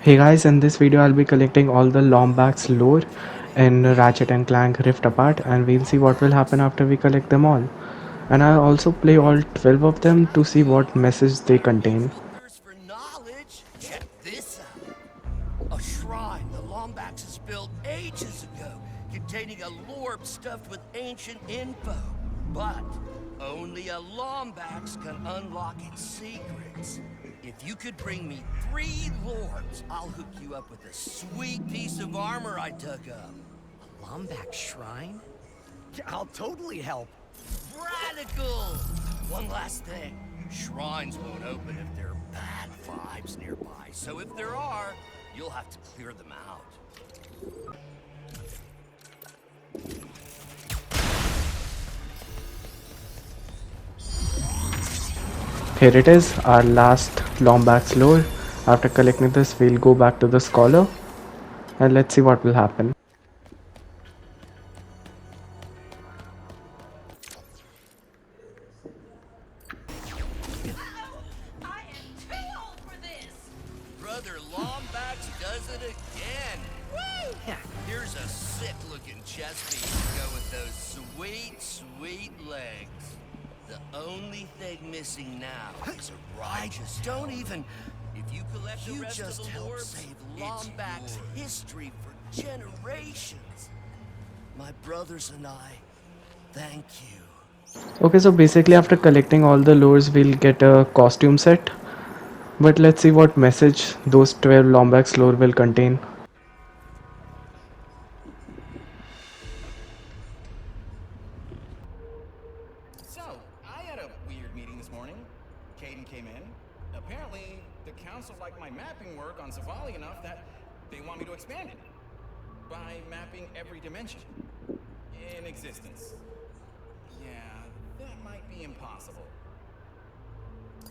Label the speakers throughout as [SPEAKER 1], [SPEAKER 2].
[SPEAKER 1] Hey guys, in this video I'll be collecting all the lombax lore in Ratchet and Clank Rift Apart, and we'll see what will happen after we collect them all. And I'll also play all 12 of them to see what message they contain.
[SPEAKER 2] Thirst for knowledge? Check this out. A shrine the Lombaxes built ages ago, containing a lorb stuffed with ancient info. But only a Lombax can unlock its secrets. If you could bring me 3 lorbs, I'll hook you up with a sweet piece of armor I dug up.
[SPEAKER 3] A Lombax shrine? I'll totally help.
[SPEAKER 2] Radical! One last thing. Shrines won't open if there are bad vibes nearby, so if there are, you'll have to clear them out.
[SPEAKER 1] Here it is, our last lombax lore. After collecting this, we'll go back to the scholar and let's see what will happen.
[SPEAKER 2] Brother Lombax does it again. Woo! Here's a sick-looking chest piece to go with those sweet, sweet legs. The only thing missing now is a righteous. Don't even. If you collect the rest of the lore, save Lombax history for generations. My brothers and I, thank you.
[SPEAKER 1] Okay, so basically after collecting all the lures, we'll get a costume set. But let's see what message those 12 lombax lore will contain.
[SPEAKER 4] So, I had a weird meeting this morning. Caden came in. Apparently, the council liked my mapping work on Savali enough that they want me to expand it. By mapping every dimension in existence. Yeah, that might be impossible.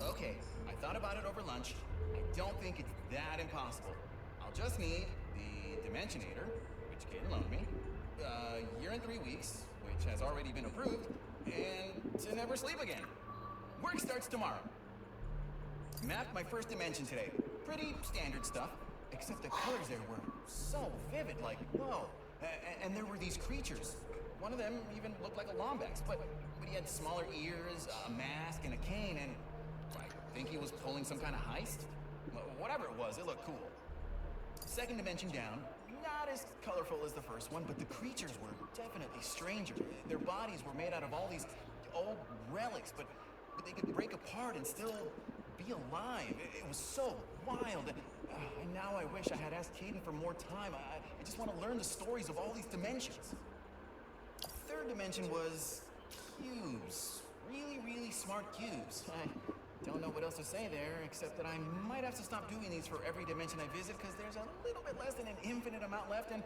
[SPEAKER 4] Okay, I thought about it over lunch. I don't think it's that impossible. I'll just need the Dimensionator, which Caden loaned me, a year and 3 weeks, which has already been approved, and to never sleep again. Work starts tomorrow. Mapped my first dimension today. Pretty standard stuff, except the colors there were so vivid, like, whoa. And there were these creatures. One of them even looked like a lombax, but he had smaller ears, a mask, and a cane, and I think he was pulling some kind of heist. Whatever it was, it looked cool. Second dimension down, not as colorful as the first one, but the creatures were definitely stranger. Their bodies were made out of all these old relics, but they could break apart and still be alive. It was so wild. And now I wish I had asked Caden for more time. I just want to learn the stories of all these dimensions. Third dimension was cubes. Really, really smart cubes. I don't know what else to say there, except that I might have to stop doing these for every dimension I visit, because there's a little bit less than an infinite amount left, and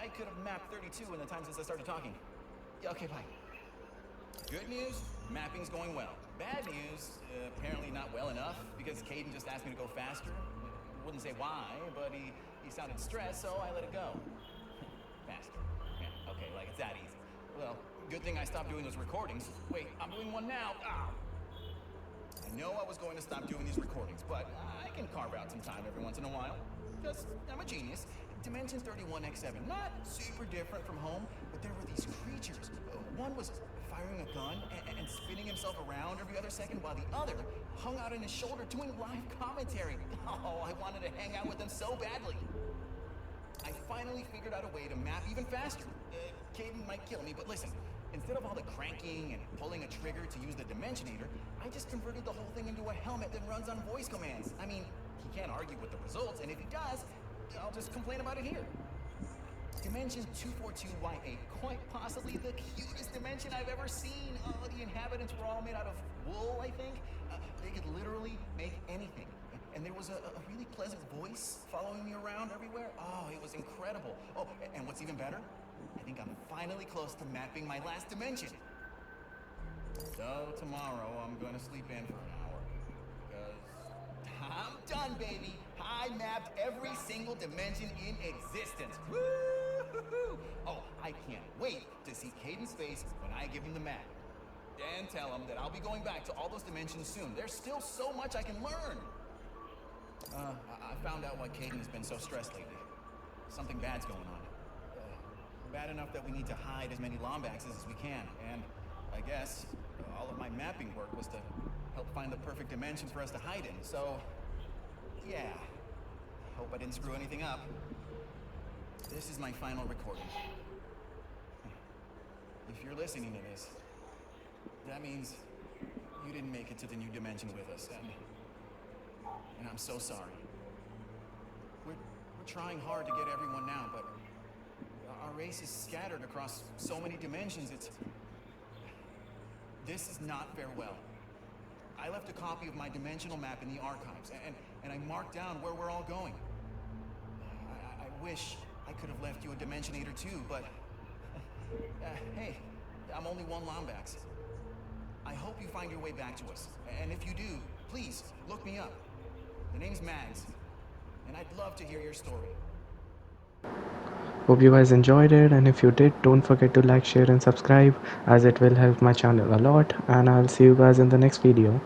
[SPEAKER 4] I could have mapped 32 in the time since I started talking. Yeah, okay, bye. Good news, mapping's going well. Bad news, apparently not well enough, because Caden just asked me to go faster. Wouldn't say why, but he sounded stressed, so I let it go. Faster. Yeah, okay, like it's that easy. Well, good thing I stopped doing those recordings. Wait, I'm doing one now. Ah! I know I was going to stop doing these recordings, but I can carve out some time every once in a while. Because I'm a genius. Dimension 31x7, not super different from home, but there were these creatures. One was firing a gun and spinning himself around every other second, while the other hung out on his shoulder doing live commentary. Oh, I wanted to hang out with them so badly. I finally figured out a way to map even faster. Caden might kill me, but listen. Instead of all the cranking and pulling a trigger to use the Dimensionator, I just converted the whole thing into a helmet that runs on voice commands. I mean, he can't argue with the results, and if he does, I'll just complain about it here. Dimension 242Y8, quite possibly the cutest dimension I've ever seen. The inhabitants were all made out of wool, I think. They could literally make anything. And there was a really pleasant voice following me around everywhere. Oh, it was incredible. Oh, and what's even better? I think I'm finally close to mapping my last dimension. So tomorrow I'm going to sleep in for an hour. Because I'm done, baby. I mapped every single dimension in existence. Woo-hoo-hoo! Oh, I can't wait to see Caden's face when I give him the map. And tell him that I'll be going back to all those dimensions soon. There's still so much I can learn. I found out why Caden has been so stressed lately. Something bad's going on. Bad enough that we need to hide as many lombaxes as we can, and I guess all of my mapping work was to help find the perfect dimension for us to hide in, so yeah. Hope I didn't screw anything up. This is my final recording. If you're listening to this, that means you didn't make it to the new dimension with us, and I'm so sorry. We're trying hard to get everyone now, but our race is scattered across so many dimensions, This is not farewell. I left a copy of my dimensional map in the archives, and I marked down where we're all going. I wish I could have left you a Dimensionator too, but... hey, I'm only one Lombax. I hope you find your way back to us, and if you do, please, look me up. The name's Mags, and I'd love to hear your story.
[SPEAKER 1] Hope you guys enjoyed it, and if you did, don't forget to like, share and subscribe, as it will help my channel a lot, and I'll see you guys in the next video.